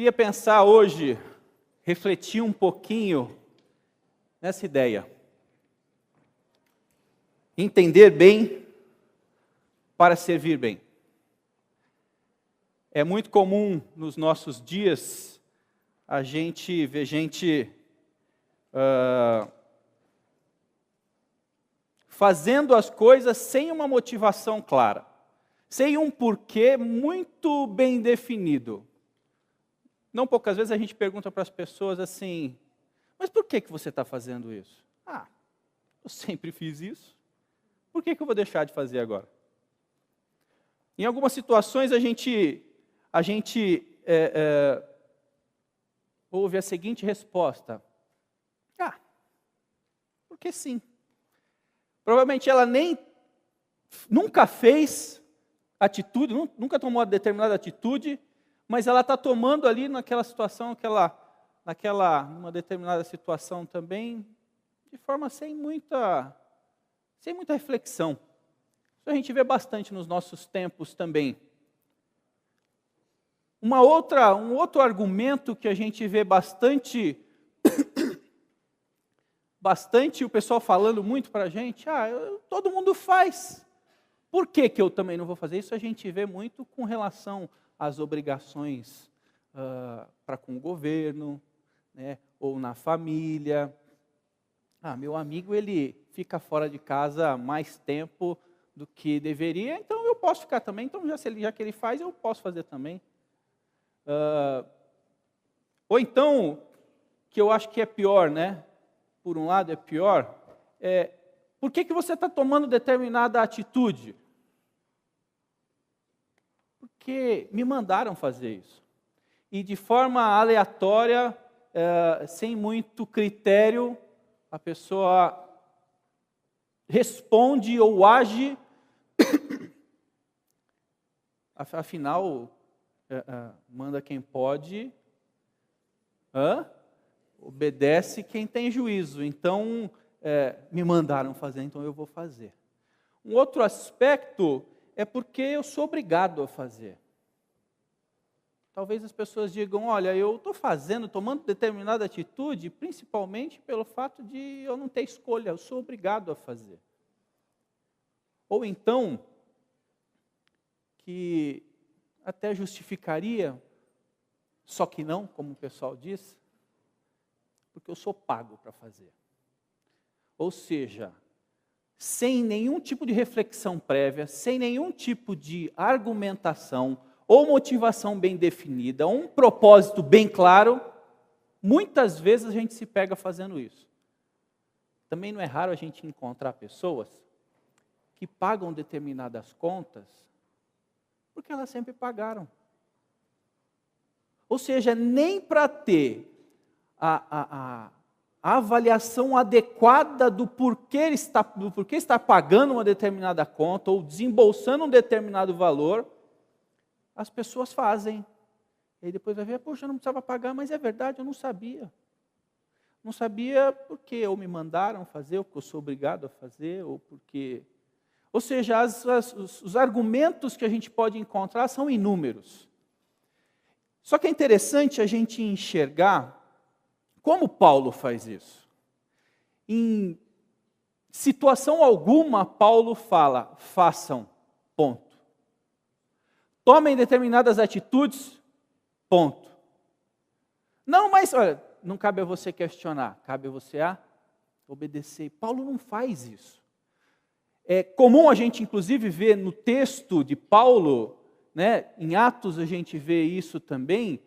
queria pensar hoje, refletir um pouquinho nessa ideia. Entender bem para servir bem. É muito comum nos nossos dias a gente ver gente fazendo as coisas sem uma motivação clara, sem um porquê muito bem definido. Não poucas vezes a gente pergunta para as pessoas assim, mas por que você está fazendo isso? Eu sempre fiz isso. Por que eu vou deixar de fazer agora? Em algumas situações a gente ouve a seguinte resposta. Porque sim. Provavelmente ela nunca fez atitude, nunca tomou uma determinada atitude, mas ela está tomando ali naquela situação, numa determinada situação também, de forma sem muita reflexão. Isso a gente vê bastante nos nossos tempos também. Um outro argumento que a gente vê bastante o pessoal falando muito para a gente, todo mundo faz. Por que eu também não vou fazer? Isso a gente vê muito com relação às obrigações para com o governo, né, ou na família. Meu amigo, ele fica fora de casa mais tempo do que deveria, então eu posso ficar também, então já que ele faz, eu posso fazer também. Ou então, que eu acho que é pior, né? Por um lado é pior, por que você está tomando determinada atitude? Porque me mandaram fazer isso. E de forma aleatória, sem muito critério, a pessoa responde ou age, afinal, manda quem pode, obedece quem tem juízo. Então, me mandaram fazer, então eu vou fazer. Um outro aspecto é porque eu sou obrigado a fazer. Talvez as pessoas digam, olha, eu estou tomando determinada atitude, principalmente pelo fato de eu não ter escolha, eu sou obrigado a fazer. Ou então, que até justificaria, só que não, como o pessoal diz, porque eu sou pago para fazer. Ou seja, sem nenhum tipo de reflexão prévia, sem nenhum tipo de argumentação ou motivação bem definida, um propósito bem claro, muitas vezes a gente se pega fazendo isso. Também não é raro a gente encontrar pessoas que pagam determinadas contas porque elas sempre pagaram. Ou seja, nem para ter a avaliação adequada do porquê está pagando uma determinada conta ou desembolsando um determinado valor, as pessoas fazem. E aí depois vai ver, poxa, eu não precisava pagar, mas é verdade, eu não sabia. Não sabia porque ou me mandaram fazer, ou porque eu sou obrigado a fazer, ou porque... Ou seja, os argumentos que a gente pode encontrar são inúmeros. Só que é interessante a gente enxergar como Paulo faz isso. Em situação alguma, Paulo fala, façam, ponto. Tomem determinadas atitudes, ponto. Não, mas, olha, não cabe a você questionar, cabe a você obedecer. Paulo não faz isso. É comum a gente, inclusive, ver no texto de Paulo, né, em Atos a gente vê isso também,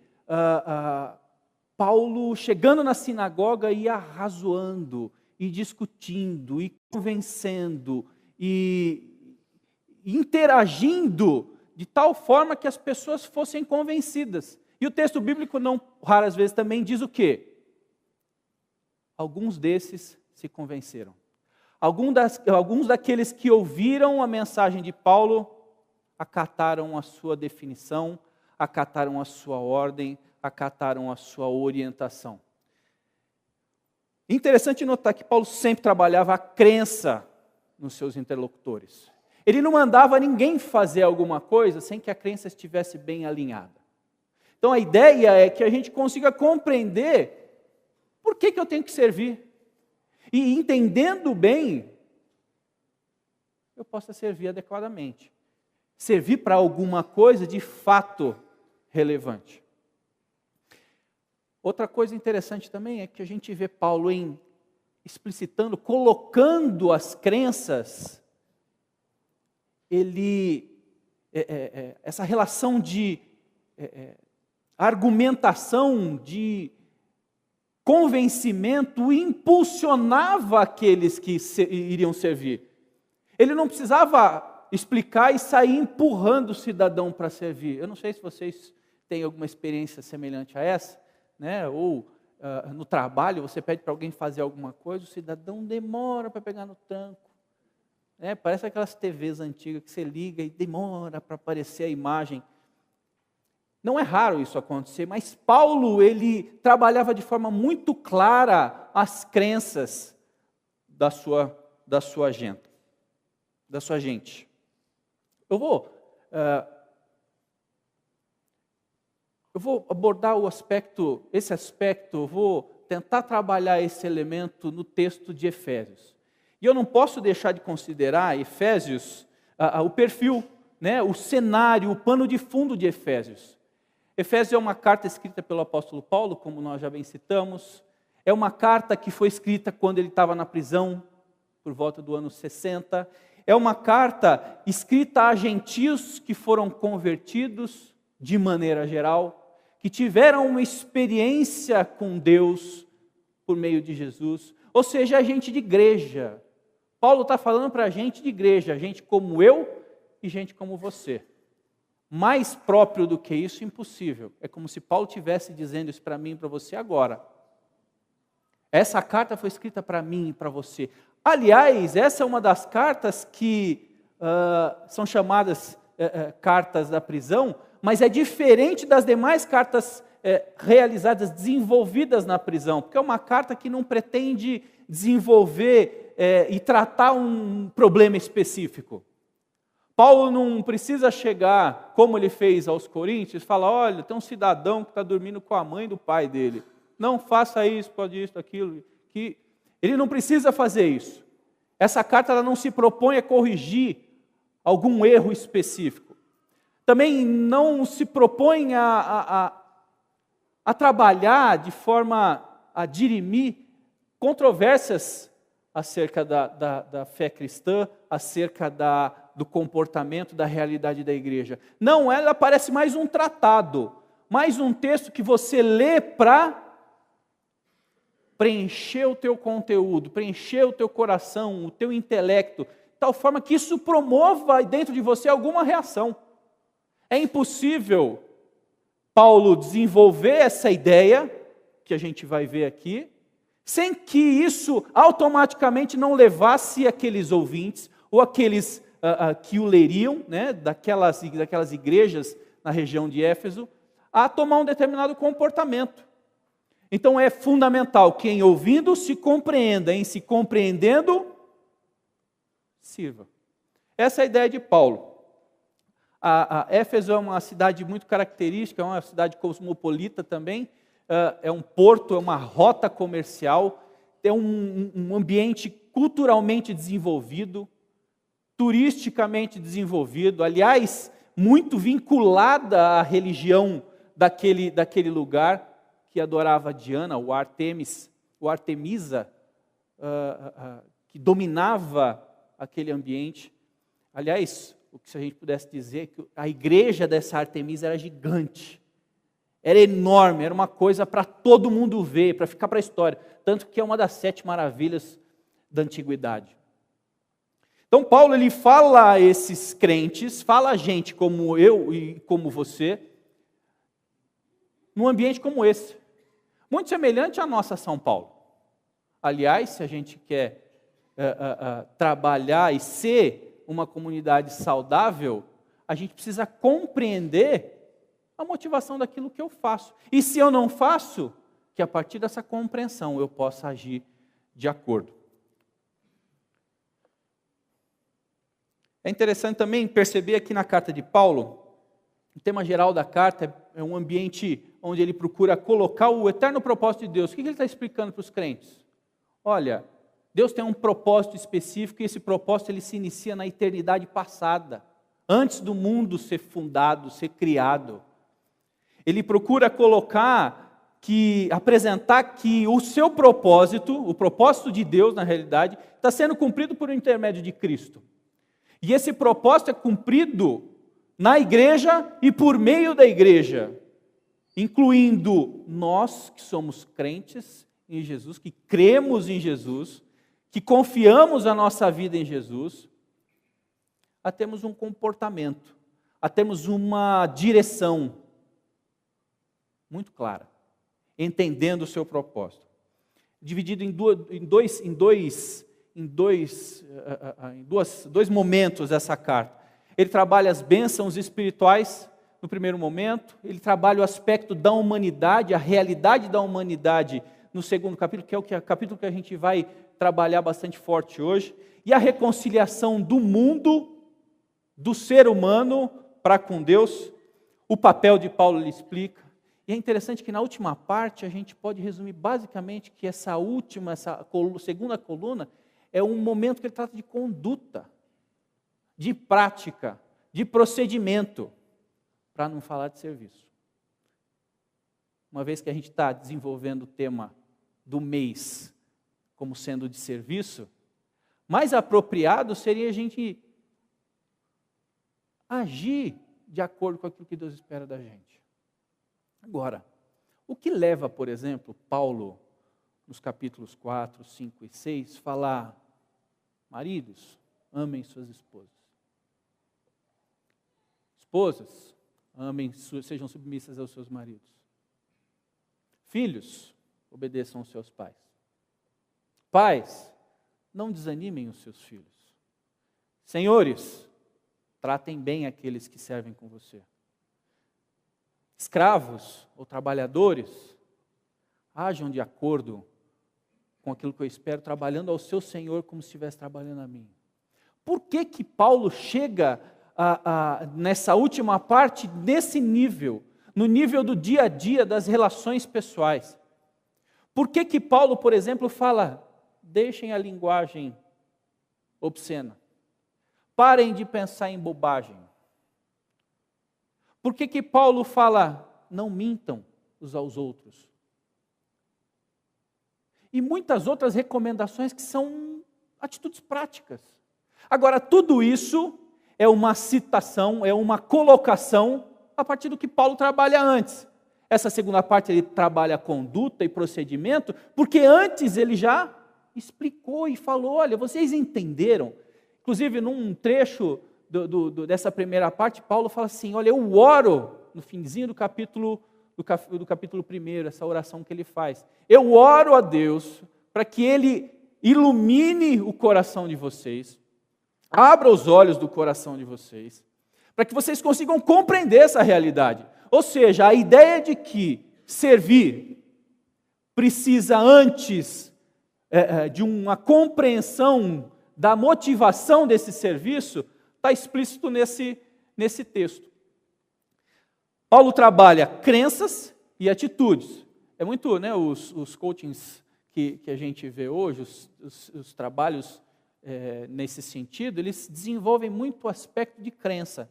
Paulo chegando na sinagoga e arrazoando, e discutindo, e convencendo, e interagindo de tal forma que as pessoas fossem convencidas. E o texto bíblico, não raras vezes, também diz o quê? Alguns desses se convenceram. Alguns daqueles que ouviram a mensagem de Paulo acataram a sua definição, acataram a sua ordem, acataram a sua orientação. Interessante notar que Paulo sempre trabalhava a crença nos seus interlocutores. Ele não mandava ninguém fazer alguma coisa sem que a crença estivesse bem alinhada. Então, Então a ideia é que a gente consiga compreender por que eu tenho que servir. E entendendo bem, eu possa servir adequadamente. Servir para alguma coisa de fato relevante. Outra coisa interessante também é que a gente vê Paulo explicitando, colocando as crenças, essa relação de argumentação, de convencimento, impulsionava aqueles que iriam servir. Ele não precisava explicar e sair empurrando o cidadão para servir. Eu não sei se vocês têm alguma experiência semelhante a essa, né? Ou no trabalho você pede para alguém fazer alguma coisa, o cidadão demora para pegar no tranco. Parece aquelas TVs antigas que você liga e demora para aparecer a imagem. Não é raro isso acontecer, mas Paulo, ele trabalhava de forma muito clara as crenças da sua gente. Eu vou abordar esse aspecto, eu vou tentar trabalhar esse elemento no texto de Efésios. E eu não posso deixar de considerar Efésios, o perfil, né, o cenário, o pano de fundo de Efésios. Efésios é uma carta escrita pelo apóstolo Paulo, como nós já bem citamos. É uma carta que foi escrita quando ele estava na prisão, por volta do ano 60. É uma carta escrita a gentios que foram convertidos, de maneira geral, que tiveram uma experiência com Deus por meio de Jesus. Ou seja, a gente de igreja. Paulo está falando para a gente de igreja, gente como eu e gente como você. Mais próprio do que isso, impossível. É como se Paulo estivesse dizendo isso para mim e para você agora. Essa carta foi escrita para mim e para você. Aliás, essa é uma das cartas que são chamadas cartas da prisão, mas é diferente das demais cartas realizadas, desenvolvidas na prisão, porque é uma carta que não pretende desenvolver e tratar um problema específico. Paulo não precisa chegar, como ele fez aos Coríntios, falar, olha, tem um cidadão que está dormindo com a mãe do pai dele. Não faça isso, pode isso, aquilo. Que ele não precisa fazer isso. Essa carta ela não se propõe a corrigir algum erro específico. Também não se propõe a trabalhar de forma a dirimir controvérsias acerca da fé cristã, acerca do comportamento, da realidade da igreja. Não, ela parece mais um tratado, mais um texto que você lê para preencher o teu conteúdo, preencher o teu coração, o teu intelecto, de tal forma que isso promova dentro de você alguma reação. É impossível Paulo desenvolver essa ideia, que a gente vai ver aqui, sem que isso automaticamente não levasse aqueles ouvintes, ou aqueles que o leriam, né, daquelas igrejas na região de Éfeso, a tomar um determinado comportamento. Então é fundamental que em ouvindo se compreenda, em se compreendendo, sirva. Essa é a ideia de Paulo. Éfeso é uma cidade muito característica, é uma cidade cosmopolita também, é um porto, é uma rota comercial, é um ambiente culturalmente desenvolvido, turisticamente desenvolvido, aliás, muito vinculada à religião daquele lugar, que adorava Diana, o Artemisa, que dominava aquele ambiente. Aliás, o que se a gente pudesse dizer é que a igreja dessa Artemisa era gigante, era enorme, era uma coisa para todo mundo ver, para ficar para a história, tanto que é uma das 7 maravilhas da antiguidade. Então Paulo ele fala a esses crentes, fala a gente como eu e como você, num ambiente como esse, muito semelhante à nossa São Paulo. Aliás, se a gente quer trabalhar e ser uma comunidade saudável, a gente precisa compreender a motivação daquilo que eu faço. E se eu não faço, que a partir dessa compreensão eu possa agir de acordo. É interessante também perceber aqui na carta de Paulo, o tema geral da carta é um ambiente onde ele procura colocar o eterno propósito de Deus. O que ele está explicando para os crentes? Olha, Deus tem um propósito específico e esse propósito ele se inicia na eternidade passada, antes do mundo ser fundado, ser criado. Ele procura apresentar que o seu propósito, o propósito de Deus na realidade, está sendo cumprido por intermédio de Cristo. E esse propósito é cumprido na igreja e por meio da igreja, incluindo nós que somos crentes em Jesus, que cremos em Jesus, que confiamos a nossa vida em Jesus, a termos um comportamento, a termos uma direção muito clara, entendendo o seu propósito. Dividido em dois momentos essa carta. Ele trabalha as bênçãos espirituais no primeiro momento, ele trabalha o aspecto da humanidade, a realidade da humanidade no segundo capítulo, que é o capítulo que a gente vai trabalhar bastante forte hoje, e a reconciliação do mundo, do ser humano para com Deus. O papel de Paulo ele explica. E é interessante que na última parte a gente pode resumir basicamente que essa segunda coluna é um momento que ele trata de conduta, de prática, de procedimento, para não falar de serviço. Uma vez que a gente está desenvolvendo o tema do mês como sendo de serviço, mais apropriado seria a gente agir de acordo com aquilo que Deus espera da gente. Agora, o que leva, por exemplo, Paulo, nos capítulos 4, 5 e 6, falar: maridos, amem suas esposas. Esposas, sejam submissas aos seus maridos. Filhos, obedeçam aos seus pais. Pais, não desanimem os seus filhos. Senhores, tratem bem aqueles que servem com você. Escravos ou trabalhadores, ajam de acordo com aquilo que eu espero, trabalhando ao seu Senhor como se estivesse trabalhando a mim. Por que Paulo chega nessa última parte, nesse nível, no nível do dia a dia, das relações pessoais? Por que Paulo, por exemplo, fala: deixem a linguagem obscena, parem de pensar em bobagem? Por que Paulo fala: não mintam uns aos outros? E muitas outras recomendações que são atitudes práticas. Agora, tudo isso é uma citação, é uma colocação a partir do que Paulo trabalha antes. Essa segunda parte ele trabalha conduta e procedimento, porque antes ele já explicou e falou: olha, vocês entenderam? Inclusive, num trecho dessa primeira parte, Paulo fala assim: olha, eu oro, no finzinho do capítulo 1, essa oração que ele faz. Eu oro a Deus para que Ele ilumine o coração de vocês, abra os olhos do coração de vocês, para que vocês consigam compreender essa realidade. Ou seja, a ideia de que servir precisa antes de uma compreensão da motivação desse serviço, está explícito nesse texto. Paulo trabalha crenças e atitudes. É muito, né, os coachings que a gente vê hoje, os trabalhos nesse sentido, eles desenvolvem muito o aspecto de crença.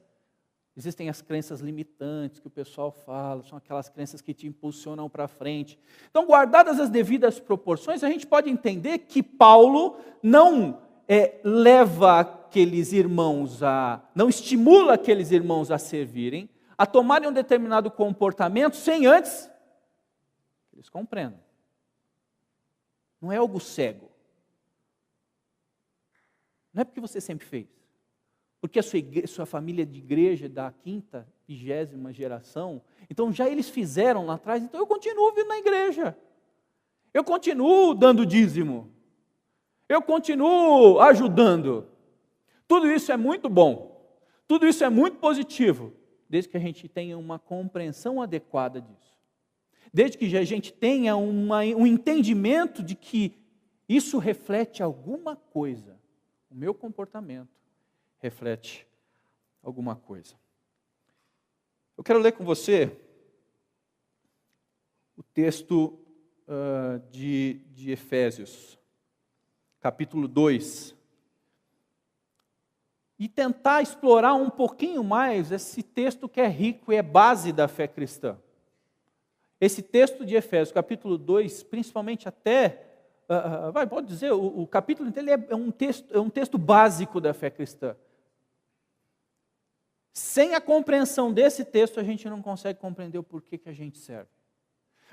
Existem as crenças limitantes que o pessoal fala, são aquelas crenças que te impulsionam para frente. Então, guardadas as devidas proporções, a gente pode entender que Paulo não leva aqueles irmãos não estimula aqueles irmãos a servirem, a tomarem um determinado comportamento sem antes que eles compreendam. Não é algo cego. Não é porque você sempre fez. Porque a sua família de igreja é da 5ª, 20ª geração, então já eles fizeram lá atrás, então eu continuo vindo na igreja. Eu continuo dando dízimo. Eu continuo ajudando. Tudo isso é muito bom. Tudo isso é muito positivo, desde que a gente tenha uma compreensão adequada disso. Desde que a gente tenha um entendimento de que isso reflete alguma coisa. O meu comportamento reflete alguma coisa. Eu quero ler com você texto de Efésios, capítulo 2, e tentar explorar um pouquinho mais esse texto que é rico e é base da fé cristã. Esse texto de Efésios, capítulo 2, principalmente até, pode dizer, o capítulo inteiro é um texto básico da fé cristã. Sem a compreensão desse texto, a gente não consegue compreender o porquê que a gente serve.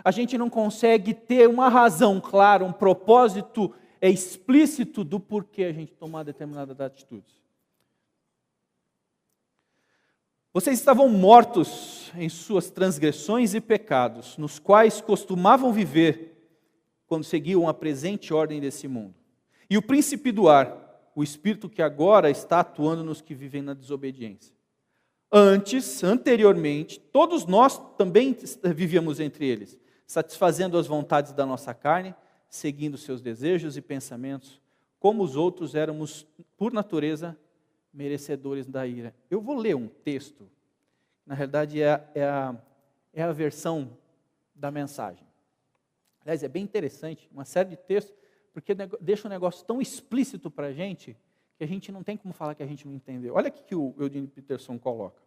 A gente não consegue ter uma razão clara, um propósito explícito do porquê a gente tomar determinadas atitudes. Vocês estavam mortos em suas transgressões e pecados, nos quais costumavam viver quando seguiam a presente ordem desse mundo. E o príncipe do ar, o espírito que agora está atuando nos que vivem na desobediência. Anteriormente, todos nós também vivíamos entre eles, satisfazendo as vontades da nossa carne, seguindo seus desejos e pensamentos, como os outros éramos, por natureza, merecedores da ira. Eu vou ler um texto, na realidade é a versão da mensagem. Aliás, é bem interessante, uma série de textos, porque deixa um negócio tão explícito para a gente, que a gente não tem como falar que a gente não entendeu. Olha o que o Eugene Peterson coloca.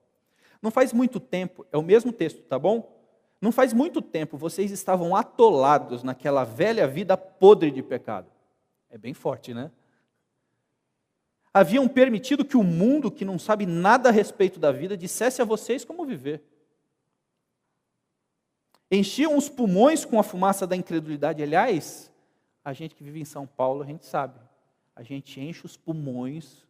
Não faz muito tempo, é o mesmo texto, tá bom? Não faz muito tempo vocês estavam atolados naquela velha vida podre de pecado. É bem forte, né? Haviam permitido que o mundo, que não sabe nada a respeito da vida, dissesse a vocês como viver. Enchiam os pulmões com a fumaça da incredulidade. Aliás, a gente que vive em São Paulo, a gente sabe. A gente enche os pulmões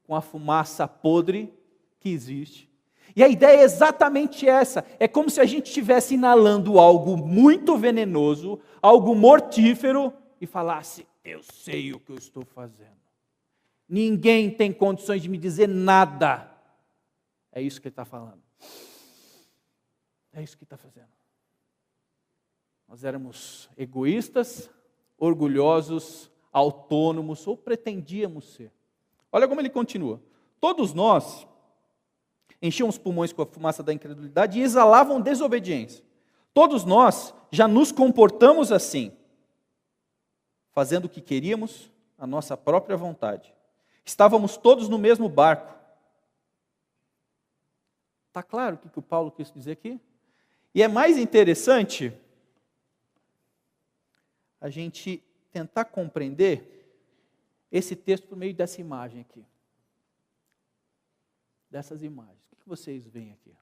com a fumaça podre que existe. E a ideia é exatamente essa. É como se a gente estivesse inalando algo muito venenoso, algo mortífero, e falasse, eu sei o que eu estou fazendo. Ninguém tem condições de me dizer nada. É isso que ele está falando. É isso que ele está fazendo. Nós éramos egoístas, orgulhosos, autônomos, ou pretendíamos ser. Olha como ele continua. Todos nós enchiam os pulmões com a fumaça da incredulidade e exalavam desobediência. Todos nós já nos comportamos assim, fazendo o que queríamos, a nossa própria vontade. Estávamos todos no mesmo barco. Está claro o que o Paulo quis dizer aqui? E é mais interessante a gente tentar compreender esse texto por meio dessa imagem aqui. Dessas imagens. O que vocês veem aqui?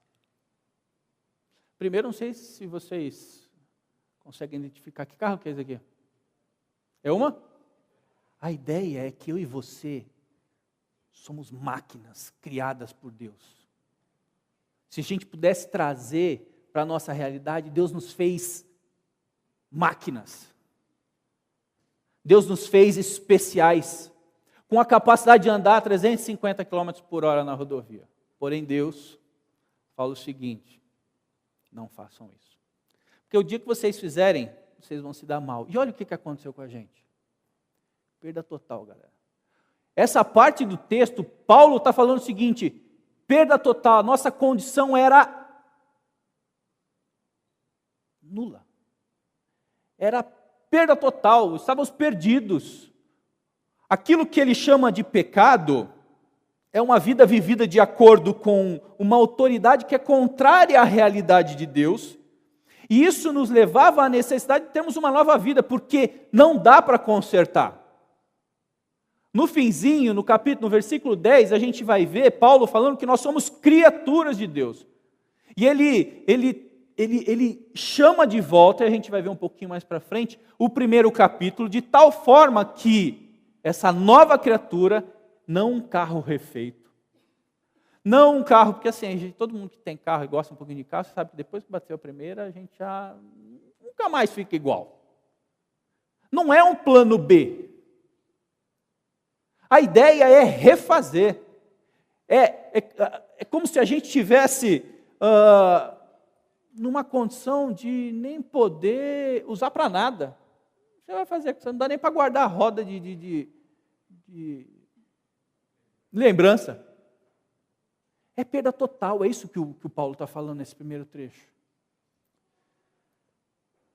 Primeiro, não sei se vocês conseguem identificar que carro que é esse aqui. É uma? A ideia é que eu e você somos máquinas criadas por Deus. Se a gente pudesse trazer para a nossa realidade, Deus nos fez máquinas. Deus nos fez especiais, com a capacidade de andar a 350 km por hora na rodovia. Porém, Deus fala o seguinte, não façam isso. Porque o dia que vocês fizerem, vocês vão se dar mal. E olha o que aconteceu com a gente. Perda total, galera. Essa parte do texto, Paulo está falando o seguinte, perda total, a nossa condição era nula. Era perda total, estávamos perdidos. Aquilo que ele chama de pecado é uma vida vivida de acordo com uma autoridade que é contrária à realidade de Deus. E isso nos levava à necessidade de termos uma nova vida, porque não dá para consertar. No finzinho, no versículo 10, a gente vai ver Paulo falando que nós somos criaturas de Deus. E ele chama de volta, e a gente vai ver um pouquinho mais para frente, o primeiro capítulo, de tal forma que essa nova criatura, não um carro refeito, não um carro, porque assim, todo mundo que tem carro e gosta um pouquinho de carro, sabe que depois que bateu a primeira, a gente já nunca mais fica igual. Não é um plano B. A ideia é refazer. É como se a gente estivesse numa condição de nem poder usar para nada. Você vai fazer, você não dá nem para guardar a roda de lembrança. É perda total, é isso que o Paulo está falando nesse primeiro trecho.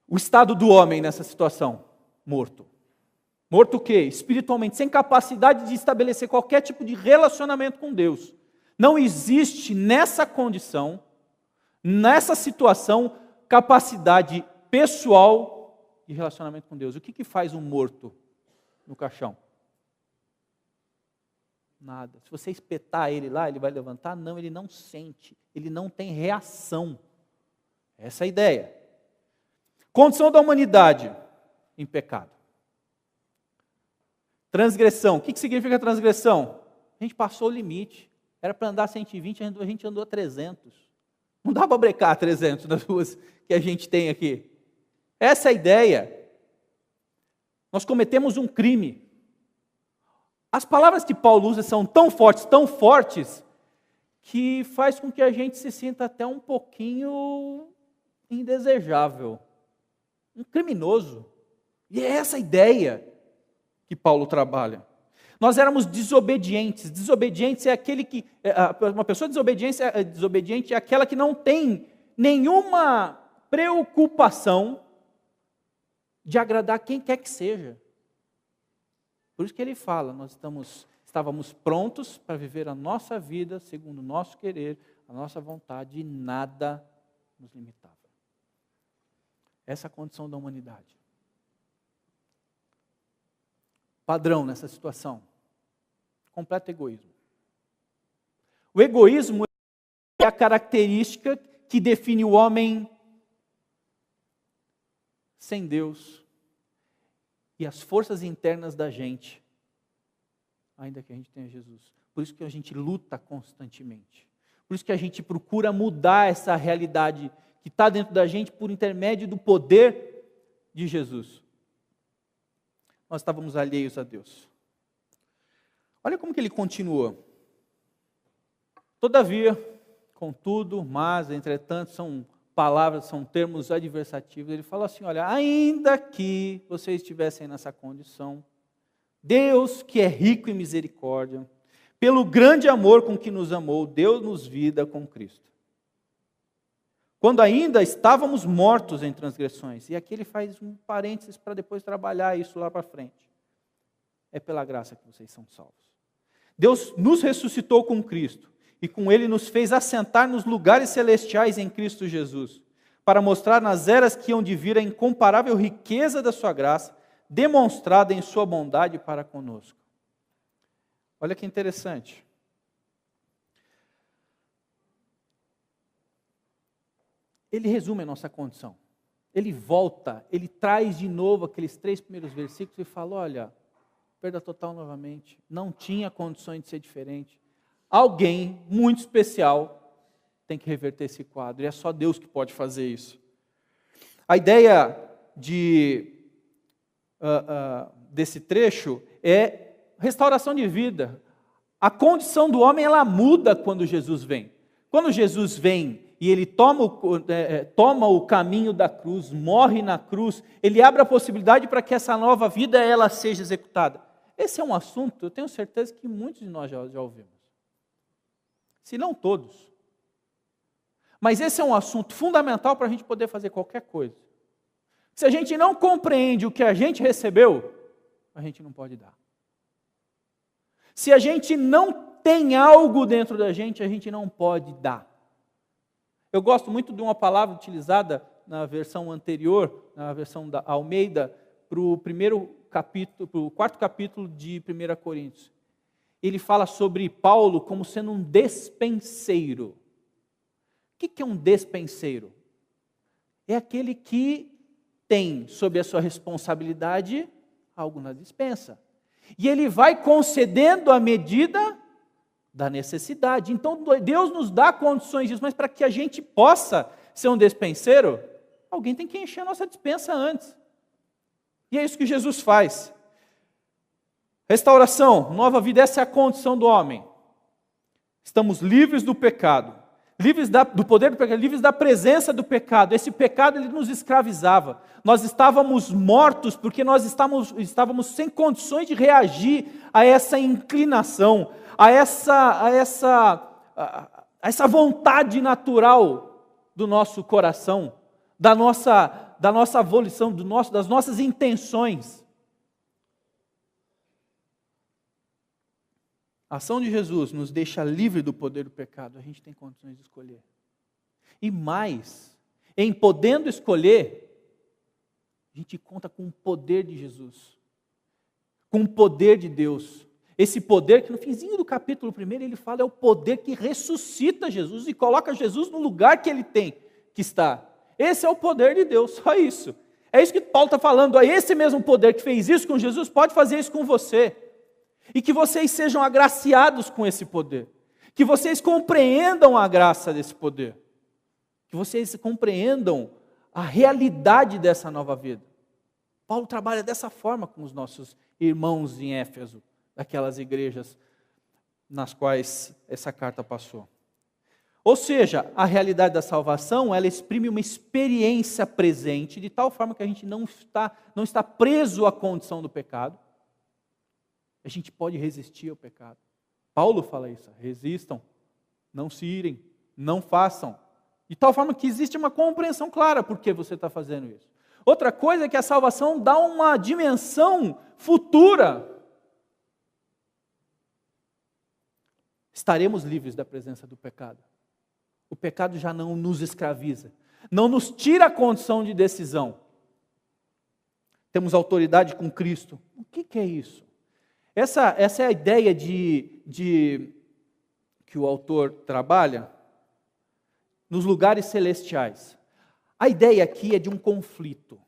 o estado do homem nessa situação? Morto. Morto o quê? Espiritualmente, sem capacidade de estabelecer qualquer tipo de relacionamento com Deus. Não existe nessa condição, nessa situação, capacidade pessoal de relacionamento com Deus. O que faz um morto no caixão? Nada. Se você espetar ele lá, ele vai levantar? Não, ele não sente, ele não tem reação. Essa é a ideia. Condição da humanidade em pecado. Transgressão. O que significa transgressão? A gente passou o limite. Era para andar 120, a gente andou a 300. Não dá para brecar 300 nas ruas que a gente tem aqui. Essa é a ideia. Nós cometemos um crime. As palavras que Paulo usa são tão fortes, que faz com que a gente se sinta até um pouquinho indesejável. Um criminoso. E é essa a ideia que Paulo trabalha. Nós éramos desobedientes. Desobediente é aquele que... Uma pessoa desobediente é aquela que não tem nenhuma preocupação de agradar quem quer que seja. Por isso que ele fala, nós estávamos prontos para viver a nossa vida segundo o nosso querer, a nossa vontade, e nada nos limitava. Essa é a condição da humanidade. Padrão nessa situação: completo egoísmo. O egoísmo é a característica que define o homem sem Deus e as forças internas da gente, ainda que a gente tenha Jesus. Por isso que a gente luta constantemente. Por isso que a gente procura mudar essa realidade que está dentro da gente por intermédio do poder de Jesus. Nós estávamos alheios a Deus. Olha como que ele continua. Todavia, contudo, mas, entretanto, são palavras, são termos adversativos. Ele fala assim, olha, ainda que vocês estivessem nessa condição, Deus, que é rico em misericórdia, pelo grande amor com que nos amou, deu-nos vida com Cristo. Quando ainda estávamos mortos em transgressões. E aqui ele faz um parênteses para depois trabalhar isso lá para frente. É pela graça que vocês são salvos. Deus nos ressuscitou com Cristo e com Ele nos fez assentar nos lugares celestiais em Cristo Jesus, para mostrar nas eras que hão de vir a incomparável riqueza da sua graça, demonstrada em sua bondade para conosco. Olha que interessante. Ele resume a nossa condição. Ele volta, ele traz de novo aqueles 3 primeiros versículos e fala, olha, perda total novamente, não tinha condições de ser diferente. Alguém muito especial tem que reverter esse quadro, e é só Deus que pode fazer isso. A ideia desse trecho é restauração de vida. A condição do homem, ela muda quando Jesus vem. Quando Jesus vem e ele toma o caminho da cruz, morre na cruz, ele abre a possibilidade para que essa nova vida ela seja executada. Esse é um assunto, eu tenho certeza que muitos de nós já ouvimos. Se não todos. Mas esse é um assunto fundamental para a gente poder fazer qualquer coisa. Se a gente não compreende o que a gente recebeu, a gente não pode dar. Se a gente não tem algo dentro da gente, a gente não pode dar. Eu gosto muito de uma palavra utilizada na versão anterior, na versão da Almeida, para o quarto capítulo de 1 Coríntios. Ele fala sobre Paulo como sendo um despenseiro. O que é um despenseiro? É aquele que tem sob a sua responsabilidade algo na despensa. E ele vai concedendo à medida da necessidade. Então Deus nos dá condições disso, mas para que a gente possa ser um despenseiro, alguém tem que encher a nossa despensa antes. E é isso que Jesus faz. Restauração, nova vida, essa é a condição do homem. Estamos livres do pecado, livres do poder do pecado, livres da presença do pecado. Esse pecado ele nos escravizava. Nós estávamos mortos porque nós estávamos sem condições de reagir a essa inclinação, a essa vontade natural do nosso coração, da nossa da nossa volição, das nossas intenções. A ação de Jesus nos deixa livre do poder do pecado. A gente tem condições de escolher. E mais, em podendo escolher, a gente conta com o poder de Jesus, com o poder de Deus. Esse poder que no finzinho do capítulo 1 ele fala é o poder que ressuscita Jesus e coloca Jesus no lugar que ele tem que estar. Esse é o poder de Deus, só isso. É isso que Paulo está falando. Esse mesmo poder que fez isso com Jesus pode fazer isso com você. E que vocês sejam agraciados com esse poder. Que vocês compreendam a graça desse poder. Que vocês compreendam a realidade dessa nova vida. Paulo trabalha dessa forma com os nossos irmãos em Éfeso, daquelas igrejas nas quais essa carta passou. Ou seja, a realidade da salvação, ela exprime uma experiência presente, de tal forma que a gente não está preso à condição do pecado. A gente pode resistir ao pecado. Paulo fala isso, resistam, não se irem, não façam. De tal forma que existe uma compreensão clara por que você está fazendo isso. Outra coisa é que a salvação dá uma dimensão futura. Estaremos livres da presença do pecado. O pecado já não nos escraviza, não nos tira a condição de decisão. Temos autoridade com Cristo. O que é isso? Essa é a ideia que o autor trabalha nos lugares celestiais. A ideia aqui é de um conflito.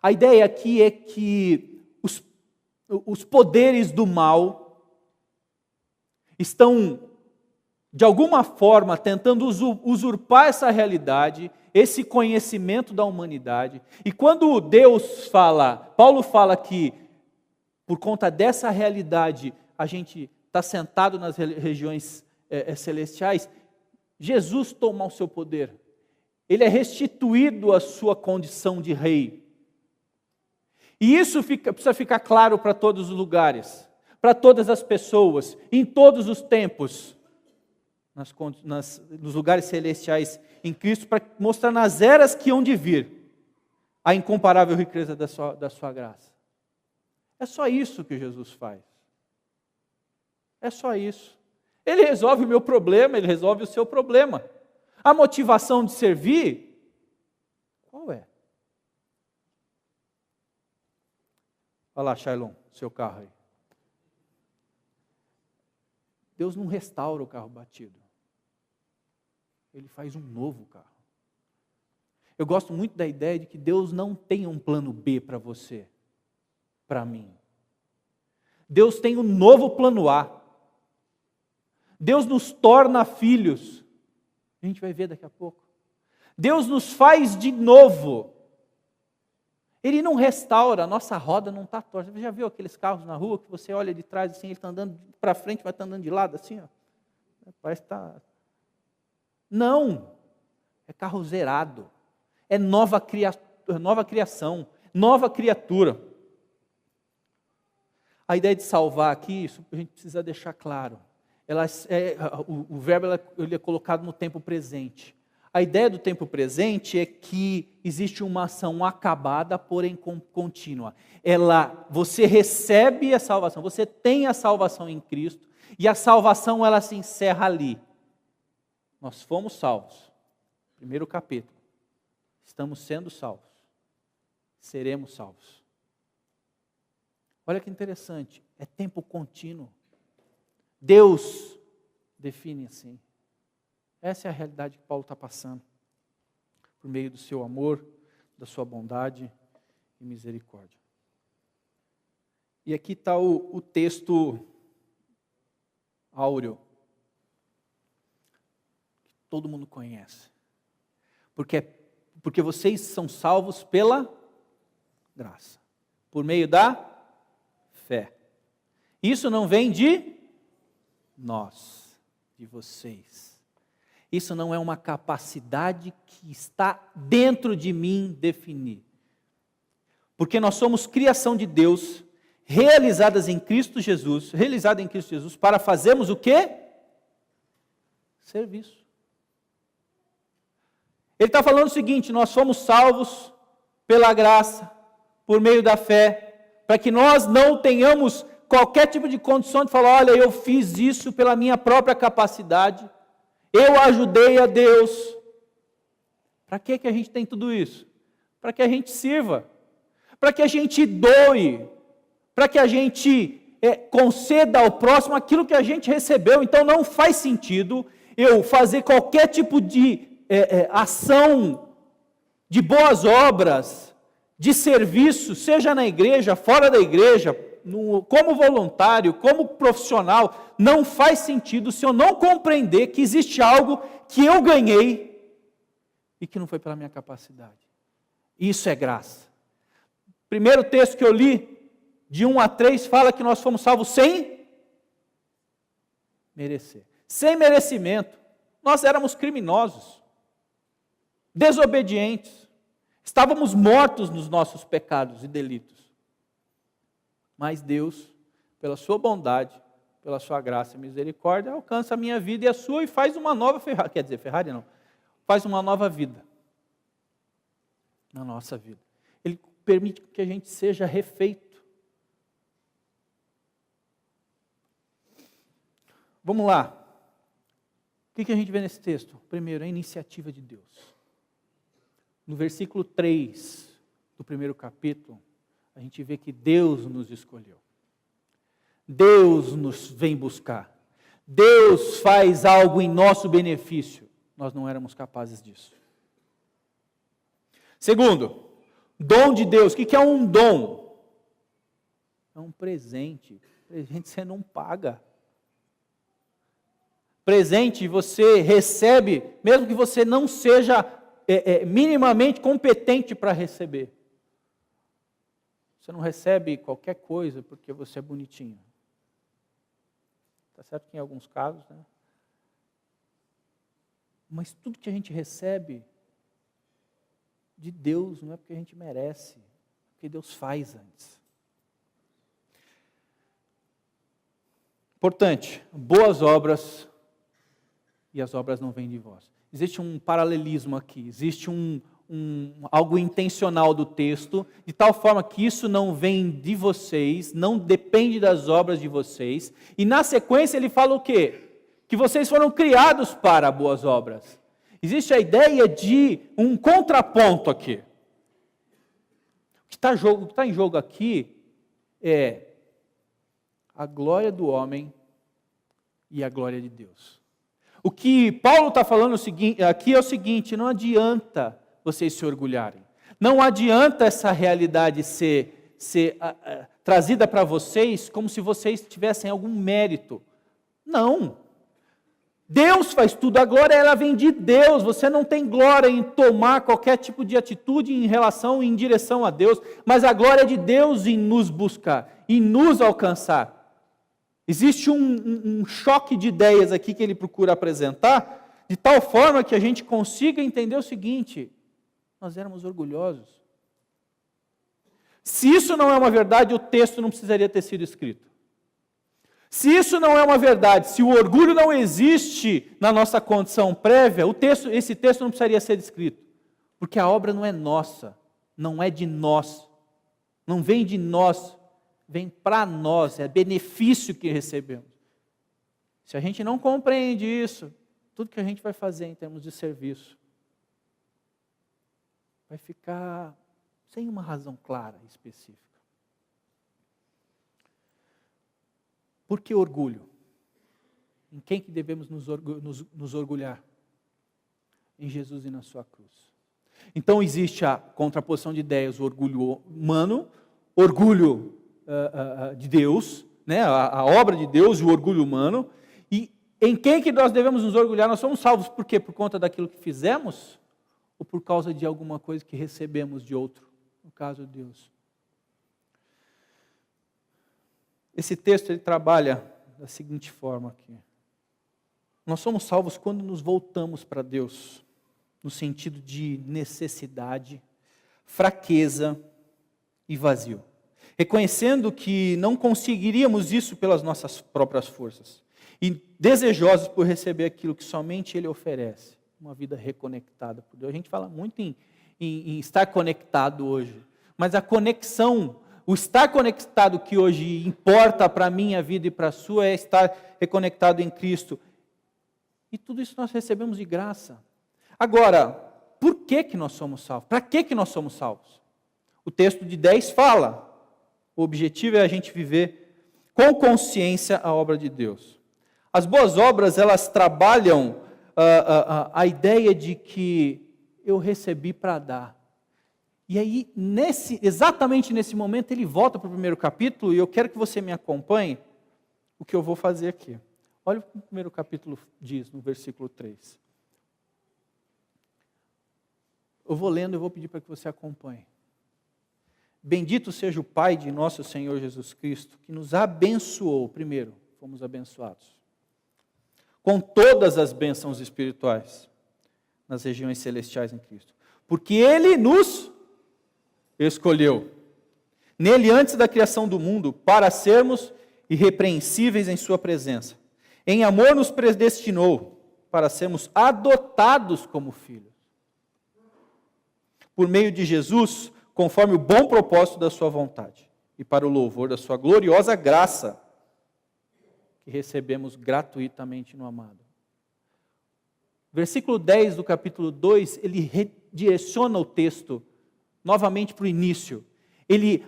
A ideia aqui é que os poderes do mal estão, de alguma forma, tentando usurpar essa realidade, esse conhecimento da humanidade. E quando Deus fala, Paulo fala que, por conta dessa realidade, a gente está sentado nas regiões celestiais, Jesus toma o seu poder. Ele é restituído à sua condição de rei. E isso precisa ficar claro para todos os lugares, para todas as pessoas, em todos os tempos, nos lugares celestiais em Cristo, para mostrar nas eras que hão de vir a incomparável riqueza da sua graça. É só isso que Jesus faz. É só isso. Ele resolve o meu problema, ele resolve o seu problema. A motivação de servir, qual é? Olha lá, Shailon, seu carro aí. Deus não restaura o carro batido. Ele faz um novo carro. Eu gosto muito da ideia de que Deus não tem um plano B para você, para mim. Deus tem um novo plano A. Deus nos torna filhos. A gente vai ver daqui a pouco. Deus nos faz de novo. Ele não restaura, a nossa roda não está torta. Você já viu aqueles carros na rua que você olha de trás assim, ele está andando para frente, vai estar andando de lado assim, ó. Parece que está... Não, é carro zerado. É nova criação, nova criatura. A ideia de salvar aqui, isso a gente precisa deixar claro. O verbo ele é colocado no tempo presente. A ideia do tempo presente é que existe uma ação acabada, porém contínua. Você recebe a salvação, você tem a salvação em Cristo, e a salvação ela se encerra ali. Nós fomos salvos. Primeiro capítulo. Estamos sendo salvos. Seremos salvos. Olha que interessante, é tempo contínuo. Deus define assim. Essa é a realidade que Paulo está passando, por meio do seu amor, da sua bondade e misericórdia. E aqui está o texto áureo, que todo mundo conhece. Porque vocês são salvos pela graça, por meio da fé. Isso não vem de nós, de vocês. Isso não é uma capacidade que está dentro de mim definir. Porque nós somos criação de Deus, realizada em Cristo Jesus, para fazermos o quê? Serviço. Ele está falando o seguinte, nós fomos salvos pela graça, por meio da fé, para que nós não tenhamos qualquer tipo de condição de falar, olha, eu fiz isso pela minha própria capacidade, eu ajudei a Deus. Para que a gente tem tudo isso? Para que a gente sirva, para que a gente doe, para que a gente conceda ao próximo aquilo que a gente recebeu. Então não faz sentido eu fazer qualquer tipo de ação de boas obras, de serviço, seja na igreja, fora da igreja, como voluntário, como profissional, não faz sentido se eu não compreender que existe algo que eu ganhei e que não foi pela minha capacidade. Isso é graça. Primeiro texto que eu li, de 1 a 3, fala que nós fomos salvos sem merecer. Sem merecimento. Nós éramos criminosos, desobedientes, estávamos mortos nos nossos pecados e delitos. Mas Deus, pela sua bondade, pela sua graça e misericórdia, alcança a minha vida e a sua e faz uma nova Ferrari. Quer dizer, Ferrari não. Faz uma nova vida na nossa vida. Ele permite que a gente seja refeito. Vamos lá. O que a gente vê nesse texto? Primeiro, a iniciativa de Deus. No versículo 3 do primeiro capítulo, a gente vê que Deus nos escolheu. Deus nos vem buscar. Deus faz algo em nosso benefício. Nós não éramos capazes disso. Segundo, dom de Deus. O que é um dom? É um presente. Presente você não paga. Presente você recebe, mesmo que você não seja minimamente competente para receber. Você não recebe qualquer coisa porque você é bonitinho. Está certo que em alguns casos, né? Mas tudo que a gente recebe de Deus não é porque a gente merece, é porque Deus faz antes. Importante, boas obras e as obras não vêm de vós. Existe um paralelismo aqui, existe algo intencional do texto, de tal forma que isso não vem de vocês, não depende das obras de vocês, e na sequência ele fala o quê? Que vocês foram criados para boas obras. Existe a ideia de um contraponto aqui. O que está em jogo aqui é a glória do homem e a glória de Deus. O que Paulo está falando aqui é o seguinte: não adianta vocês se orgulharem. Não adianta essa realidade ser trazida para vocês como se vocês tivessem algum mérito. Não. Deus faz tudo. A glória ela vem de Deus. Você não tem glória em tomar qualquer tipo de atitude em direção a Deus, mas a glória é de Deus em nos buscar, em nos alcançar. Existe um choque de ideias aqui que ele procura apresentar, de tal forma que a gente consiga entender o seguinte: nós éramos orgulhosos. Se isso não é uma verdade, o texto não precisaria ter sido escrito. Se isso não é uma verdade, se o orgulho não existe na nossa condição prévia, esse texto não precisaria ser escrito. Porque a obra não é nossa, não é de nós, não vem de nós, vem para nós, é benefício que recebemos. Se a gente não compreende isso, tudo que a gente vai fazer em termos de serviço vai ficar sem uma razão clara e específica. Por que orgulho? Em quem que devemos nos orgulhar? Em Jesus e na sua cruz. Então existe a contraposição de ideias, o orgulho humano, orgulho de Deus, né? a obra de Deus e o orgulho humano. E em quem que nós devemos nos orgulhar? Nós somos salvos por quê? Por conta daquilo que fizemos? Ou por causa de alguma coisa que recebemos de outro? No caso de Deus. Esse texto ele trabalha da seguinte forma aqui. Nós somos salvos quando nos voltamos para Deus, no sentido de necessidade, fraqueza e vazio. Reconhecendo que não conseguiríamos isso pelas nossas próprias forças. E desejosos por receber aquilo que somente Ele oferece. Uma vida reconectada por Deus. A gente fala muito em em estar conectado hoje. Mas a conexão, o estar conectado que hoje importa para a minha vida e para a sua é estar reconectado em Cristo. E tudo isso nós recebemos de graça. Agora, por que nós somos salvos? Para que nós somos salvos? O texto de 10 fala. O objetivo é a gente viver com consciência a obra de Deus. As boas obras, elas trabalham a ideia de que eu recebi para dar. E aí, exatamente nesse momento, ele volta para o primeiro capítulo, e eu quero que você me acompanhe o que eu vou fazer aqui. Olha o que o primeiro capítulo diz, no versículo 3. Eu vou lendo e vou pedir para que você acompanhe. Bendito seja o Pai de nosso Senhor Jesus Cristo, que nos abençoou, primeiro, fomos abençoados, com todas as bênçãos espirituais nas regiões celestiais em Cristo. Porque Ele nos escolheu, nele antes da criação do mundo, para sermos irrepreensíveis em sua presença. Em amor nos predestinou para sermos adotados como filhos. Por meio de Jesus, conforme o bom propósito da sua vontade, e para o louvor da sua gloriosa graça, que recebemos gratuitamente no amado. Versículo 10 do capítulo 2, ele redireciona o texto novamente para o início.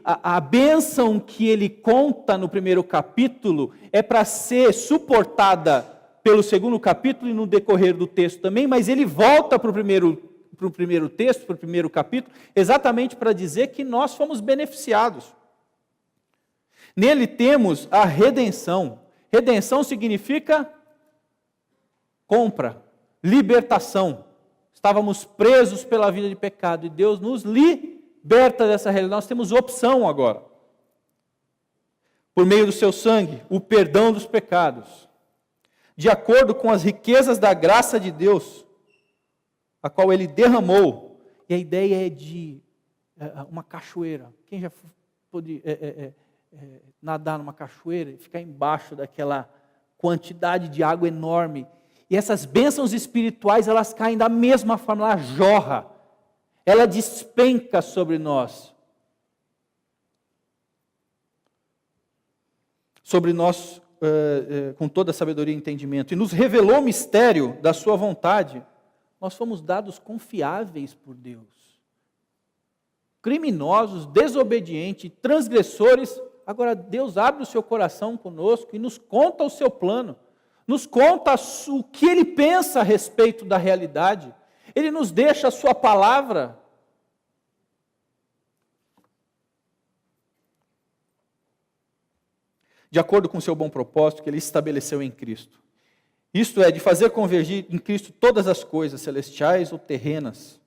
A bênção que ele conta no primeiro capítulo é para ser suportada pelo segundo capítulo e no decorrer do texto também, mas ele volta para o primeiro texto, para o primeiro capítulo, exatamente para dizer que nós fomos beneficiados. Nele temos a redenção. Redenção significa compra, libertação. Estávamos presos pela vida de pecado e Deus nos liberta dessa realidade. Nós temos opção agora. Por meio do seu sangue, o perdão dos pecados. De acordo com as riquezas da graça de Deus, a qual Ele derramou. E a ideia é de uma cachoeira. Quem já pôde nadar numa cachoeira e ficar embaixo daquela quantidade de água enorme? E essas bênçãos espirituais, elas caem da mesma forma, ela jorra. Ela despenca sobre nós. Sobre nós, com toda a sabedoria e entendimento. E nos revelou o mistério da sua vontade. Nós fomos dados confiáveis por Deus. Criminosos, desobedientes, transgressores. Agora Deus abre o seu coração conosco e nos conta o seu plano. Nos conta o que Ele pensa a respeito da realidade. Ele nos deixa a sua palavra. De acordo com o seu bom propósito que Ele estabeleceu em Cristo. Isto é, de fazer convergir em Cristo todas as coisas, celestiais ou terrenas,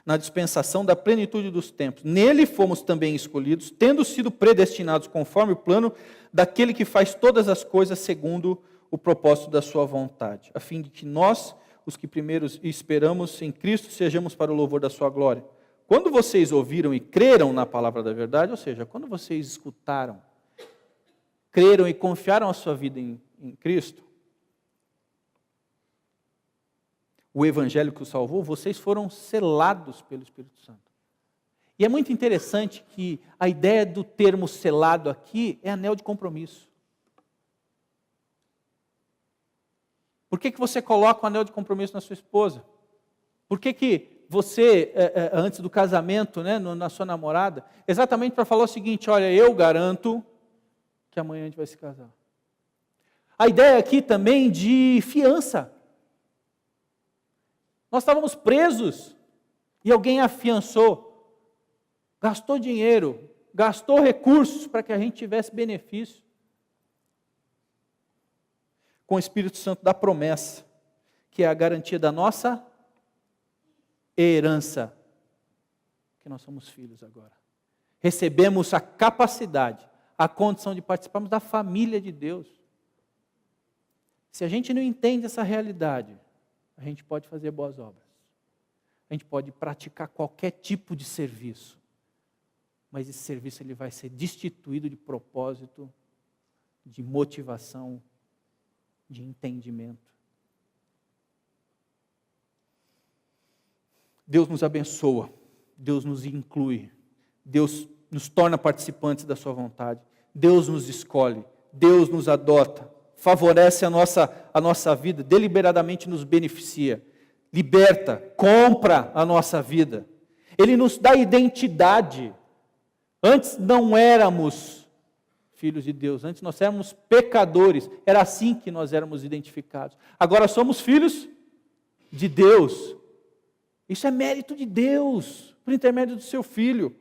na dispensação da plenitude dos tempos. Nele fomos também escolhidos, tendo sido predestinados conforme o plano daquele que faz todas as coisas segundo o propósito da sua vontade, a fim de que nós, os que primeiro esperamos em Cristo, sejamos para o louvor da sua glória. Quando vocês ouviram e creram na palavra da verdade, ou seja, quando vocês escutaram, creram e confiaram a sua vida em Cristo, o evangelho que os salvou, vocês foram selados pelo Espírito Santo. E é muito interessante que a ideia do termo selado aqui é anel de compromisso. Por que você coloca o anel de compromisso na sua esposa? Por que você, antes do casamento, né, na sua namorada, exatamente para falar o seguinte: olha, eu garanto que amanhã a gente vai se casar. A ideia aqui também de fiança. Nós estávamos presos e alguém afiançou, gastou dinheiro, gastou recursos para que a gente tivesse benefício. Com o Espírito Santo da promessa, que é a garantia da nossa herança, que nós somos filhos agora. Recebemos a capacidade, a condição de participarmos da família de Deus. Se a gente não entende essa realidade, a gente pode fazer boas obras. A gente pode praticar qualquer tipo de serviço. Mas esse serviço ele vai ser destituído de propósito, de motivação, de entendimento. Deus nos abençoa Deus nos inclui, Deus nos torna participantes da sua vontade, Deus nos escolhe, Deus nos adota, favorece a nossa vida, deliberadamente nos beneficia, liberta, compra a nossa vida. Ele nos dá identidade. Antes não éramos filhos de Deus, antes nós éramos pecadores, era assim que nós éramos identificados. Agora somos filhos de Deus. Isso é mérito de Deus, por intermédio do seu Filho.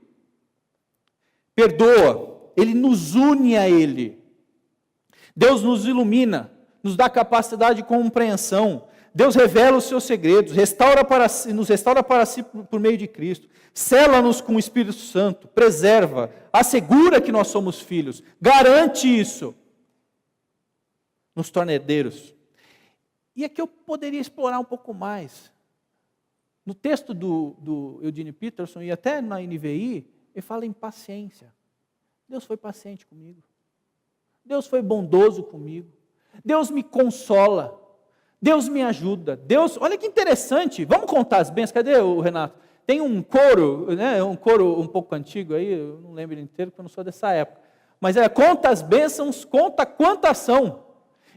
Perdoa, Ele nos une a Ele. Deus nos ilumina, nos dá capacidade de compreensão. Deus revela os seus segredos, nos restaura para si por meio de Cristo. Sela-nos com o Espírito Santo, preserva, assegura que nós somos filhos, garante isso. Nos torna herdeiros. E aqui eu poderia explorar um pouco mais. No texto do Eugene Peterson e até na NVI, ele fala em paciência. Deus foi paciente comigo. Deus foi bondoso comigo. Deus me consola. Deus me ajuda. Deus, olha que interessante. Vamos contar as bênçãos. Cadê o Renato? Tem um coro, né? Um coro um pouco antigo aí, eu não lembro ele inteiro, porque eu não sou dessa época. Mas conta as bênçãos, conta quantas são.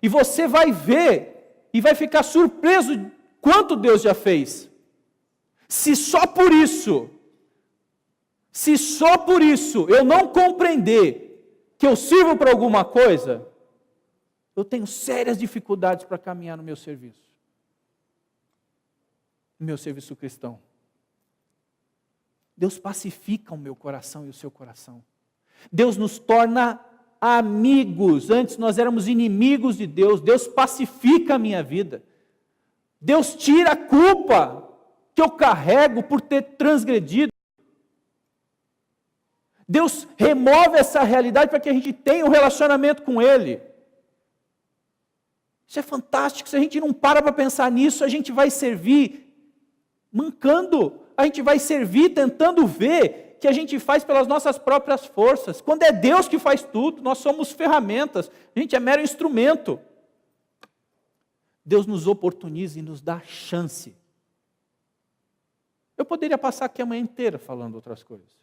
E você vai ver e vai ficar surpreso de quanto Deus já fez. Se só por isso eu não compreender que eu sirvo para alguma coisa, eu tenho sérias dificuldades para caminhar no meu serviço cristão. Deus pacifica o meu coração e o seu coração. Deus nos torna amigos. Antes nós éramos inimigos de Deus. Deus pacifica a minha vida. Deus tira a culpa que eu carrego por ter transgredido. Deus remove essa realidade para que a gente tenha um relacionamento com Ele. Isso é fantástico. Se a gente não para pensar nisso, a gente vai servir mancando. A gente vai servir tentando ver que a gente faz pelas nossas próprias forças. Quando é Deus que faz tudo, nós somos ferramentas. A gente é mero instrumento. Deus nos oportuniza e nos dá chance. Eu poderia passar aqui a manhã inteira falando outras coisas.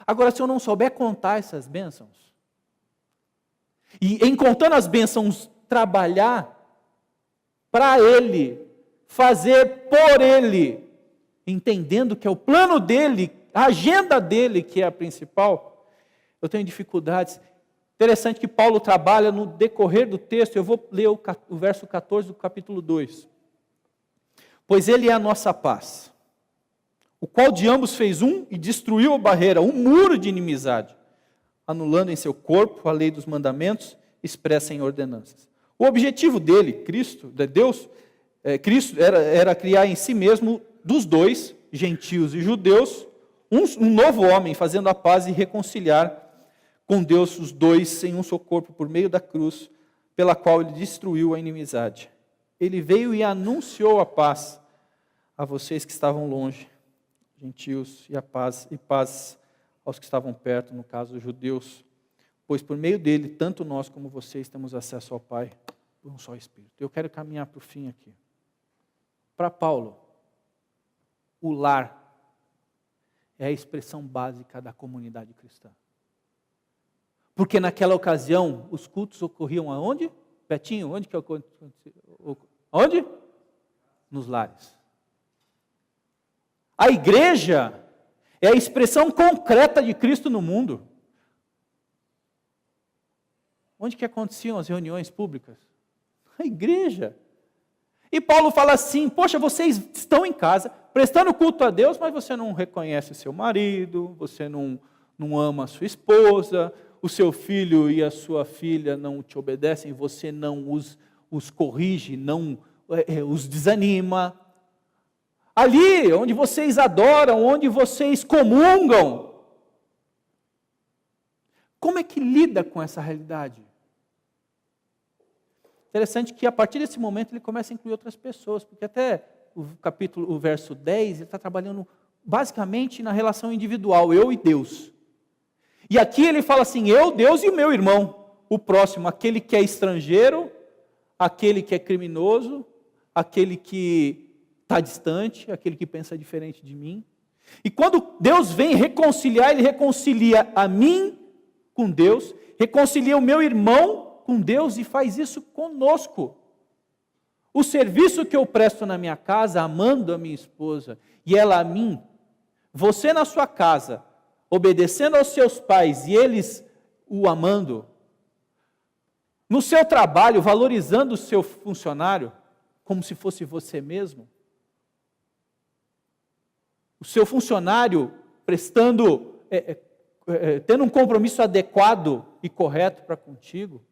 Agora, se eu não souber contar essas bênçãos, e em contando as bênçãos, trabalhar para Ele, fazer por Ele, entendendo que é o plano dEle, a agenda dEle que é a principal, eu tenho dificuldades. Interessante que Paulo trabalha no decorrer do texto, eu vou ler o verso 14 do capítulo 2. Pois Ele é a nossa paz, o qual de ambos fez um e destruiu a barreira, um muro de inimizade, anulando em seu corpo a lei dos mandamentos expressa em ordenanças. O objetivo dele, Cristo, de Deus, Cristo era criar em si mesmo, dos dois, gentios e judeus, um novo homem, fazendo a paz e reconciliar com Deus os dois em um só corpo, por meio da cruz, pela qual ele destruiu a inimizade. Ele veio e anunciou a paz a vocês que estavam longe, gentios, e paz aos que estavam perto, no caso os judeus, pois por meio dele, tanto nós como vocês temos acesso ao Pai por um só Espírito. Eu quero caminhar para o fim aqui. Para Paulo, o lar é a expressão básica da comunidade cristã. Porque naquela ocasião, os cultos ocorriam aonde? Betinho, onde que ocorreu? Onde? Nos lares. A igreja é a expressão concreta de Cristo no mundo. Onde que aconteciam as reuniões públicas? A igreja. E Paulo fala assim, poxa, vocês estão em casa, prestando culto a Deus, mas você não reconhece seu marido, você não ama a sua esposa, o seu filho e a sua filha não te obedecem, você não os corrige, não os desanima. Ali, onde vocês adoram, onde vocês comungam, como é que lida com essa realidade? Interessante que a partir desse momento ele começa a incluir outras pessoas, porque até o verso 10, ele está trabalhando basicamente na relação individual, eu e Deus. E aqui ele fala assim, eu, Deus e o meu irmão, o próximo, aquele que é estrangeiro, aquele que é criminoso, aquele que está distante, aquele que pensa diferente de mim. E quando Deus vem reconciliar, Ele reconcilia a mim com Deus, reconcilia o meu irmão com Deus e faz isso conosco. O serviço que eu presto na minha casa, amando a minha esposa e ela a mim, você na sua casa, obedecendo aos seus pais e eles o amando, no seu trabalho, valorizando o seu funcionário como se fosse você mesmo, o seu funcionário prestando, tendo um compromisso adequado e correto para contigo.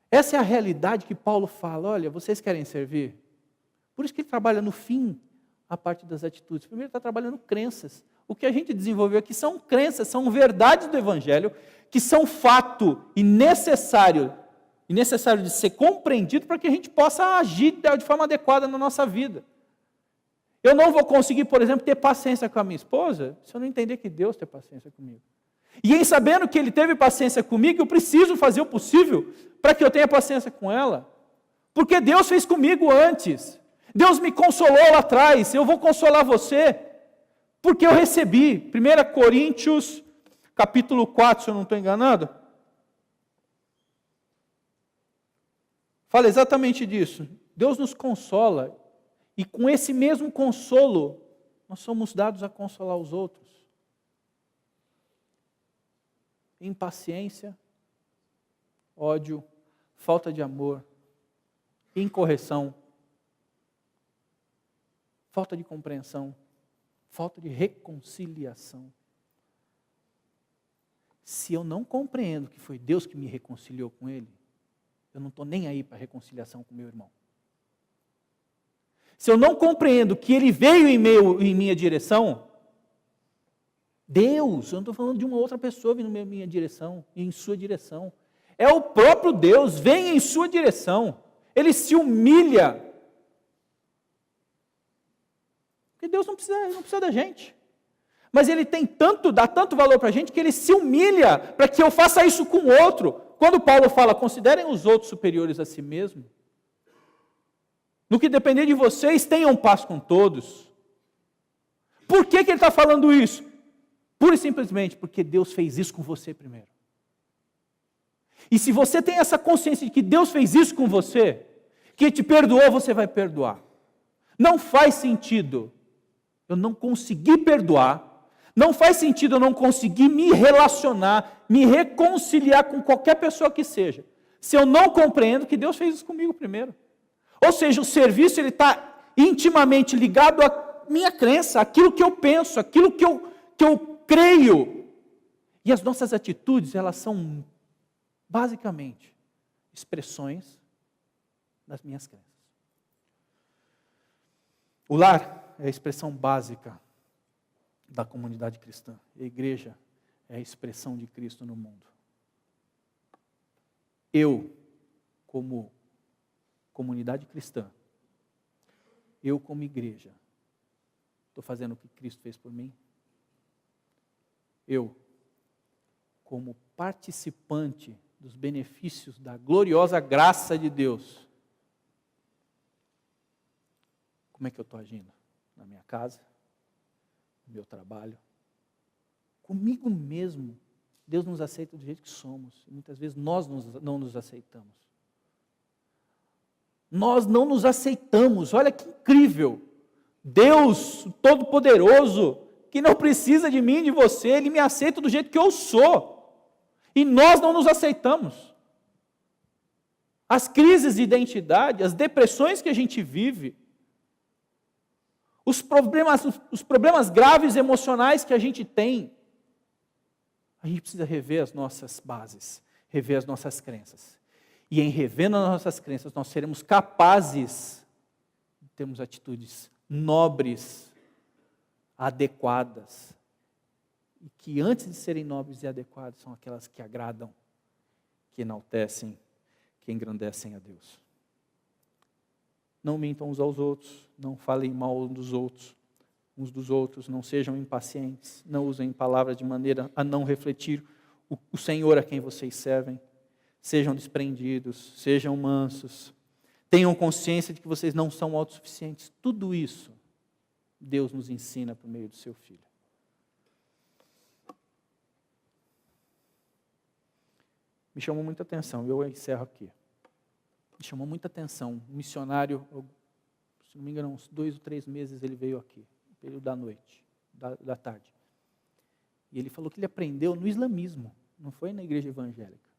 Essa é a realidade que Paulo fala, olha, vocês querem servir? Por isso que ele trabalha no fim a parte das atitudes. Primeiro ele está trabalhando crenças. O que a gente desenvolveu aqui são crenças, são verdades do Evangelho, que são fato e necessário de ser compreendido para que a gente possa agir de forma adequada na nossa vida. Eu não vou conseguir, por exemplo, ter paciência com a minha esposa se eu não entender que Deus tem paciência comigo. E em sabendo que Ele teve paciência comigo, eu preciso fazer o possível para que eu tenha paciência com ela. Porque Deus fez comigo antes. Deus me consolou lá atrás, eu vou consolar você. Porque eu recebi. 1 Coríntios, capítulo 4, se eu não estou enganado. Fala exatamente disso. Deus nos consola. E com esse mesmo consolo, nós somos dados a consolar os outros. Impaciência, ódio, falta de amor, incorreção, falta de compreensão, falta de reconciliação. Se eu não compreendo que foi Deus que me reconciliou com Ele, eu não estou nem aí para a reconciliação com meu irmão. Se eu não compreendo que Ele veio em minha direção, Deus, eu não estou falando de uma outra pessoa vindo em minha direção, em sua direção. É o próprio Deus, vem em sua direção. Ele se humilha. Porque Deus não precisa da gente. Mas Ele dá tanto valor para a gente, que Ele se humilha para que eu faça isso com o outro. Quando Paulo fala, considerem os outros superiores a si mesmo, no que depender de vocês, tenham paz com todos. Por que ele está falando isso? Pura e simplesmente porque Deus fez isso com você primeiro. E se você tem essa consciência de que Deus fez isso com você, que te perdoou, você vai perdoar. Não faz sentido eu não conseguir perdoar, não faz sentido eu não conseguir me relacionar, me reconciliar com qualquer pessoa que seja, se eu não compreendo que Deus fez isso comigo primeiro. Ou seja, o serviço ele está intimamente ligado à minha crença, aquilo que eu penso, aquilo que eu creio. E as nossas atitudes, elas são basicamente expressões das minhas crenças. O lar é a expressão básica da comunidade cristã. A igreja é a expressão de Cristo no mundo. Eu, como comunidade cristã, eu como igreja, estou fazendo o que Cristo fez por mim? Eu, como participante dos benefícios da gloriosa graça de Deus, como é que eu estou agindo? Na minha casa, no meu trabalho, comigo mesmo. Deus nos aceita do jeito que somos, e muitas vezes nós não nos aceitamos. Nós não nos aceitamos, olha que incrível. Deus Todo-Poderoso, que não precisa de mim e de você, Ele me aceita do jeito que eu sou. E nós não nos aceitamos. As crises de identidade, as depressões que a gente vive, os problemas graves emocionais que a gente tem, a gente precisa rever as nossas bases, rever as nossas crenças. E em revendo as nossas crenças, nós seremos capazes de termos atitudes nobres, adequadas. E que antes de serem nobres e adequadas, são aquelas que agradam, que enaltecem, que engrandecem a Deus. Não mintam uns aos outros, não falem mal uns dos outros, não sejam impacientes, não usem palavras de maneira a não refletir o Senhor a quem vocês servem. Sejam desprendidos, sejam mansos, tenham consciência de que vocês não são autossuficientes. Tudo isso Deus nos ensina por meio do seu Filho. Me chamou muita atenção, eu encerro aqui. Me chamou muita atenção, um missionário, se não me engano, uns 2 ou 3 meses ele veio aqui, no período da noite, da tarde. E ele falou que ele aprendeu no islamismo, não foi na igreja evangélica.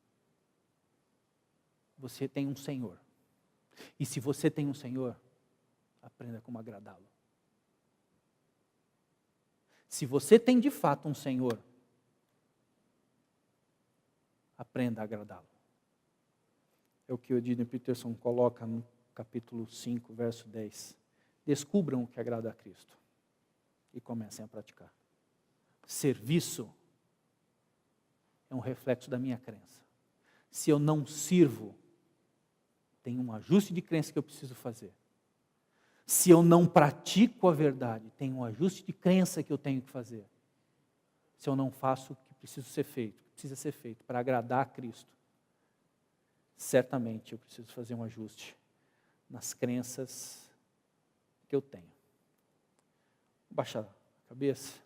Você tem um Senhor. E se você tem um Senhor, aprenda como agradá-lo. Se você tem de fato um Senhor, aprenda a agradá-lo. É o que o Eugene Peterson coloca no capítulo 5, verso 10. Descubram o que agrada a Cristo e comecem a praticar. Serviço é um reflexo da minha crença. Se eu não sirvo, tem um ajuste de crença que eu preciso fazer. Se eu não pratico a verdade, tem um ajuste de crença que eu tenho que fazer. Se eu não faço o que precisa ser feito para agradar a Cristo, certamente eu preciso fazer um ajuste nas crenças que eu tenho. Vou baixar a cabeça.